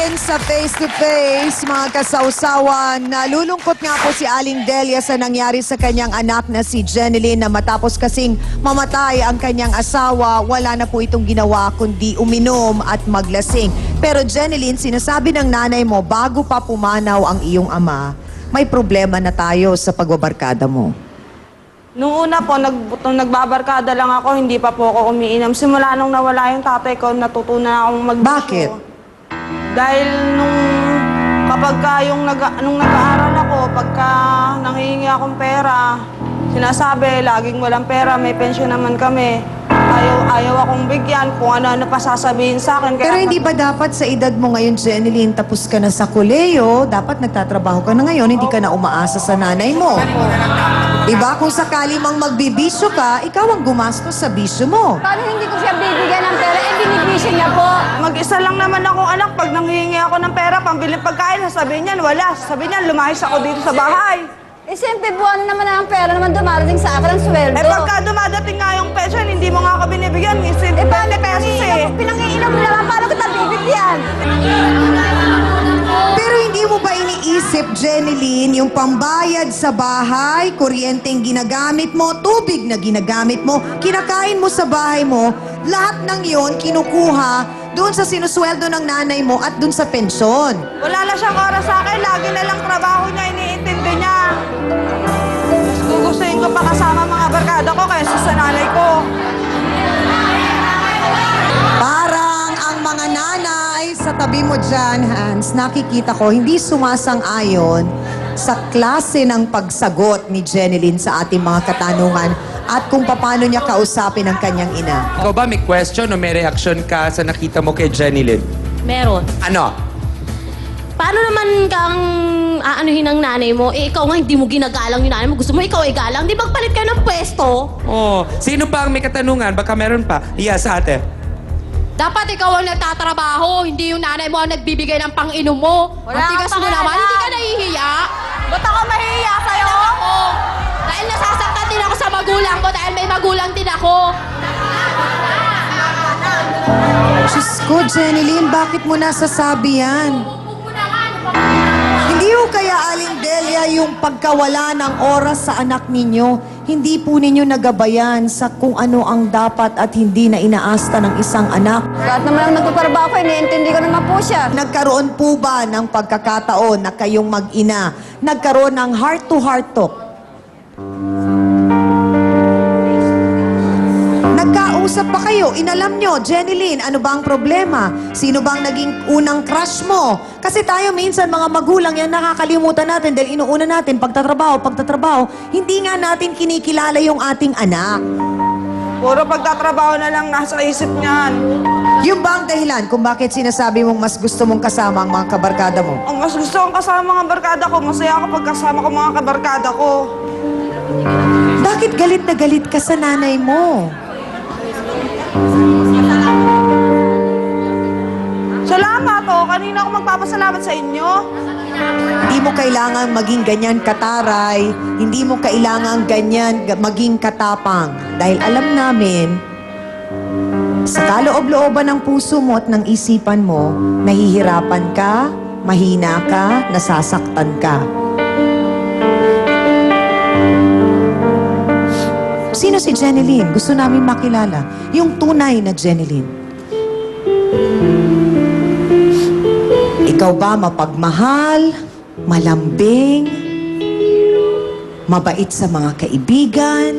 rin sa face-to-face, mga kasausawan. Nalulungkot nga po si Aling Delia sa nangyari sa kanyang anak na si Jeneline na matapos kasing mamatay ang kanyang asawa, wala na po itong ginawa kundi uminom at maglasing. Pero Jeneline, sinasabi ng nanay mo bago pa pumanaw ang iyong ama, may problema na tayo sa pagbabarkada mo. Nung una po, nagbabarkada lang ako, hindi pa po ako umiinom. Simula nung nawala yung tatay ko, natutunan akong magbisyo. Bakit? Dahil nung nag-aaral ako, pagka nanghihingi akong pera, sinasabi, laging walang pera, may pensyon naman kami. Ayaw akong bigyan kung ano-ano pa sasabihin sa akin. Pero hindi ba dapat sa edad mo ngayon, Jeneline, tapos ka na sa koleyo, dapat nagtatrabaho ka na ngayon, hindi ka na umaasa sa nanay mo? Diba? Kung sakali mang magbibisyo ka, ikaw ang gumastos sa bisyo mo. Paano hindi ko siya bibigyan ng pera? Eh, binibisyo niya po. Mag-isa lang naman akong anak. Pag nanghihingi ako ng pera, pambiling pagkain, sasabihin niyan, wala. Sasabihin niyan, lumahis ako dito sa bahay. Eh, siyempre, buwan naman ang pera naman dumarating sa akin ang sweldo. Eh, pagka dumadating nga yung pension, hindi mo nga ako binibigyan. Eh, paano 20 pesos eh. Pinangiinom mo naman, paano kita bibigyan? Pero hindi mo ba iniisip, Jeneline, yung pambayad sa bahay, kuryenteng ginagamit mo, tubig na ginagamit mo, kinakain mo sa bahay mo, lahat ng yon kinukuha doon sa sinusweldo ng nanay mo at doon sa pensyon. Wala na siyang oras sa akin. Lagi na lang trabaho niya, iniintindi niya. Mas gugustuhin ko pa kasama mga barkada ko kaysa sa nanay ko. Parang ang mga nanay sa tabi mo dyan, Hans, nakikita ko, hindi sumasang-ayon sa klase ng pagsagot ni Jeneline sa ating mga katanungan at kung paano niya kausapin ang kanyang ina. Ikaw ba may question o may reaction ka sa nakita mo kay Jeneline? Meron. Ano? Paano naman kang aanuhin ng nanay mo? Eh, ikaw nga hindi mo ginagalang yung nanay mo. Gusto mo ikaw ay galang? Di magpalit ka ng pwesto? Oh, sino pa ang may katanungan? Baka meron pa. Yes, ate. Dapat ikaw ang nagtatrabaho, hindi yung nanay mo ang nagbibigay ng pang-inom mo. Wala Ang tigas kang mo naman, pangalan. hindi ka nahihiya. Ba't ako mahihiya sa'yo? Ako, dahil nasasaktan din ako sa magulang mo, dahil may magulang din ako. Diyos ko, Jeneline, bakit mo nasasabi yan? Hindi ho kaya, Aling Delia, yung pagkawala ng oras sa anak ninyo, hindi po ninyo nagabayan sa kung ano ang dapat at hindi na inaasta ng isang anak. Lahat naman ang nagtatrabaho ko, iniintindi ko naman po siya. Nagkaroon po ba ng pagkakataon na kayong mag-ina, nagkaroon ng heart-to-heart talk? Nagkausap ba kayo? Inalam nyo, Jeneline, ano ba ang problema? Sino bang naging unang crush mo? Kasi tayo minsan mga magulang yan nakakalimutan natin dahil inuuna natin pagtatrabaho. Hindi nga natin kinikilala yung ating anak. Puro pagtatrabaho na lang nasa isip niyan. Yung ba ang dahilan kung bakit sinasabi mong mas gusto mong kasama ang mga kabarkada mo? Ang mas gusto kong kasama mga barkada ko, masaya ako pag kasama ko mga kabarkada ko. Bakit galit na galit ka sa nanay mo? Salamat oh, kanina ako magpapasalamat sa inyo. Hindi mo kailangan maging ganyan kataray, hindi mo kailangan ganyan maging katapang. Dahil alam namin, sa kaloob-looban ng puso mo at ng isipan mo, nahihirapan ka, mahina ka, nasasaktan ka. Sino si Jeneline? Gusto namin makilala. Yung tunay na Jeneline. Ikaw ba mapagmahal, malambing, mabait sa mga kaibigan?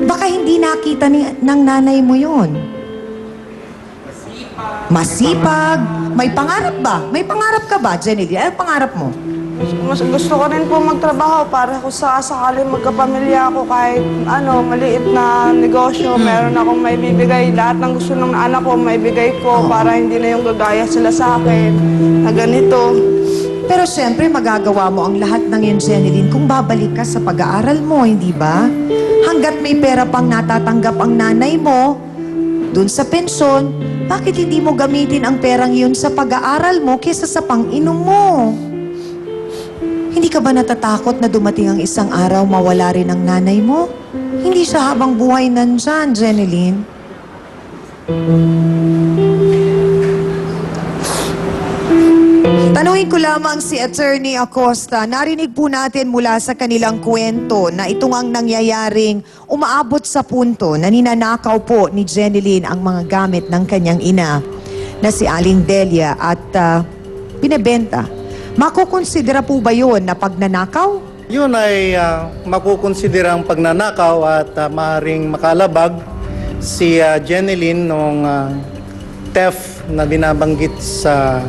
Baka hindi nakita ng nanay mo yon. Masipag. May pangarap ba? May pangarap ka ba, Jeneline? Ano pangarap mo? Mas gusto ko rin po magtrabaho para kung sakali magkapamilya ako kahit maliit na negosyo, meron akong maibibigay. Lahat ng gusto ng anak ko, maibigay ko para hindi na yung gagaya sila sa akin na ganito. Pero syempre, magagawa mo ang lahat ng yun, Jeneline, kung babalik ka sa pag-aaral mo, hindi ba? Hanggat may pera pang natatanggap ang nanay mo, dun sa pensyon, bakit hindi mo gamitin ang perang yun sa pag-aaral mo kesa sa pang-inom mo? Hindi ka ba natatakot na dumating ang isang araw mawala rin ang nanay mo? Hindi siya habang buhay nandyan, Jeneline. Tanungin ko lamang si Attorney Acosta, narinig po natin mula sa kanilang kwento na itong ang nangyayaring umaabot sa punto na ninanakaw po ni Jeneline ang mga gamit ng kanyang ina na si Aling Delia at pinebenta. Makukonsidera po ba yun na pagnanakaw? Yun ay makukonsiderang pagnanakaw at maaaring makalabag si Jeneline nung theft na binabanggit sa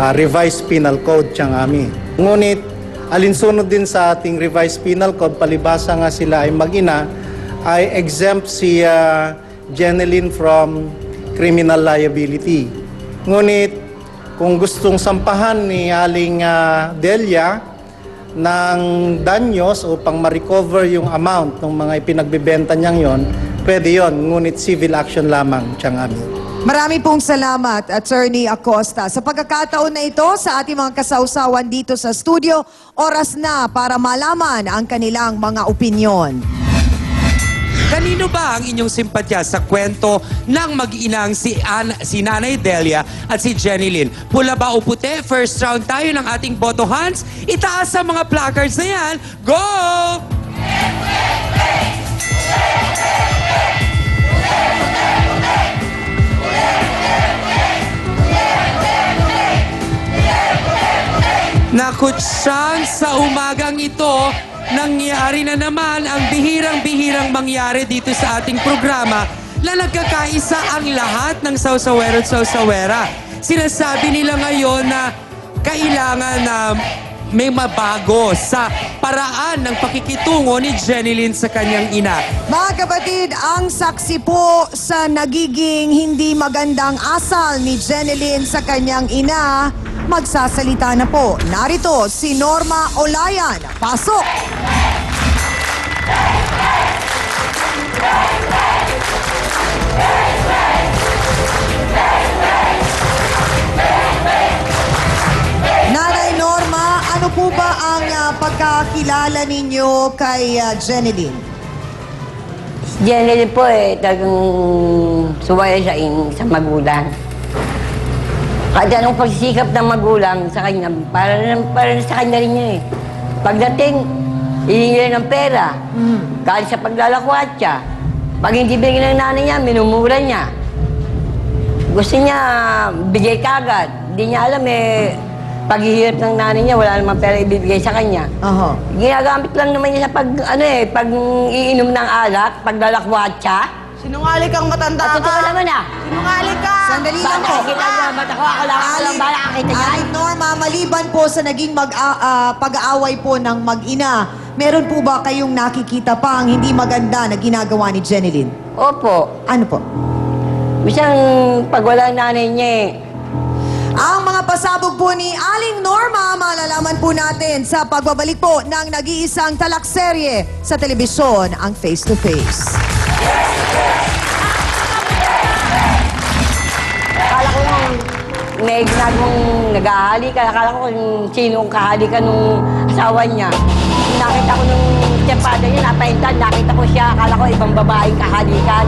Revised Penal Code siyang ami. Ngunit alinsunod din sa ating Revised Penal Code, palibasa nga sila ay mag-ina, ay exempt si Jeneline from criminal liability. Ngunit kung gustong sampahan ni Aling Delia ng danyos upang ma-recover yung amount ng mga ipinagbebenta niyang yon, pwede yon, ngunit civil action lamang siyang amin. Marami pong salamat, Attorney Acosta. Sa pagkakataon na ito, sa ating mga kasausawan dito sa studio, oras na para malaman ang kanilang mga opinyon. Kanino ba ang inyong simpatya sa kwento ng mag-inang si Nanay Delia at si Jeneline? Pula ba o puti? First round tayo ng ating boto hands. Itaas ang mga placards na yan. Go! Nakutsyang sa umagang ito, nangyari na naman ang bihirang-bihirang mangyari dito sa ating programa na nagkakaisa ang lahat ng sausawero at sausawera. Sinasabi nila ngayon na kailangan na may mabago sa paraan ng pakikitungo ni Jeneline sa kanyang ina. Mga kapatid, ang saksi po sa nagiging hindi magandang asal ni Jeneline sa kanyang ina, magsasalita na po. Narito si Norma Olayan. Pasok! Nanay Norma, ano po ba ang pagkakilala ninyo kay Jeneline? Jeneline po talagang suwaya siya sa magulang. Kahit anong pagsisikap ng magulang sa kanya, para sa kanya rin niya eh. Pagdating, hihingi ng pera. Kahit sa paglalakwat siya. Pag hindi bigyan ng nanay niya, minumura niya. Gusto niya, bigay kagad. Hindi niya alam paghihirap ng nanay niya, wala namang pera ibibigay sa kanya. Ginagamit lang naman niya sa pag iinom ng alak, paglalakwat siya. Sinungaling kang matanda At totoo ka. naman Sinungaling ka. Sandali lang po. Nakikita niya ang mata ko, ako lang ba nakakita niya? Aling Norma, maliban po sa naging pag-aaway po ng mag-ina, meron po ba kayong nakikita pa ang hindi maganda na ginagawa ni Jeneline? Opo. Ano po? Bisang pag wala nanay niya Ang mga pasabog po ni Aling Norma, malalaman po natin sa pagbabalik po ng nag-iisang talakserye sa telebisyon, ang Face to Face. Akala ko may ginagawang naghahalikan. Akala ko kung sino ang kahalikan nung asawa niya. Nakita ko nung tiyempada niya, napahintan. Nakita ko siya. Akala ko ibang babaeng kahalikan.